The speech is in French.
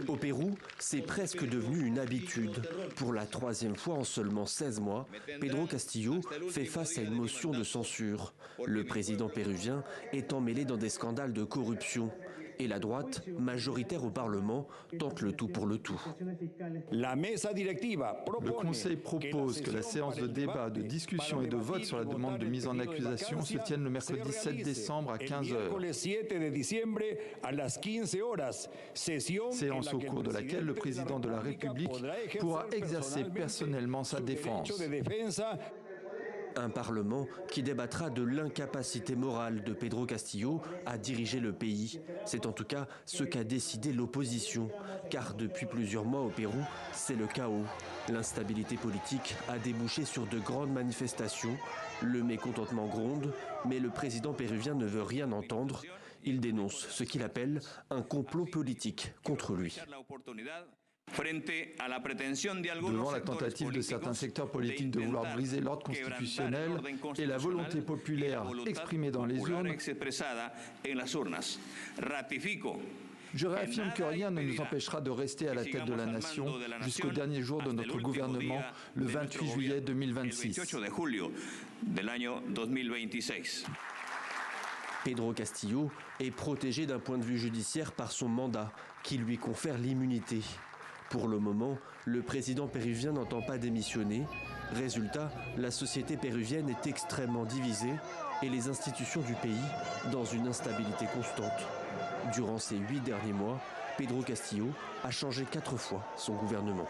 Au Pérou, c'est presque devenu une habitude. Pour la troisième fois en seulement 16 mois, Pedro Castillo fait face à une motion de censure. Le président péruvien est emmêlé dans des scandales de corruption. Et la droite, majoritaire au Parlement, tente le tout pour le tout. Le Conseil propose que la séance de débat, de discussion et de vote sur la demande de mise en accusation se tienne le mercredi 7 décembre à 15h. Séance au cours de laquelle le président de la République pourra exercer personnellement sa défense. Un Parlement qui débattra de l'incapacité morale de Pedro Castillo à diriger le pays. C'est en tout cas ce qu'a décidé l'opposition, car depuis plusieurs mois au Pérou, c'est le chaos. L'instabilité politique a débouché sur de grandes manifestations. Le mécontentement gronde, mais le président péruvien ne veut rien entendre. Il dénonce ce qu'il appelle un complot politique contre lui. Devant la tentative de certains secteurs politiques de vouloir briser l'ordre constitutionnel et la volonté populaire exprimée dans les urnes, je réaffirme que rien ne nous empêchera de rester à la tête de la nation jusqu'au dernier jour de notre gouvernement, le 28 juillet 2026. Pedro Castillo est protégé d'un point de vue judiciaire par son mandat, qui lui confère l'immunité. Pour le moment, le président péruvien n'entend pas démissionner. Résultat, la société péruvienne est extrêmement divisée et les institutions du pays dans une instabilité constante. Durant ces 8 derniers mois, Pedro Castillo a changé 4 fois son gouvernement.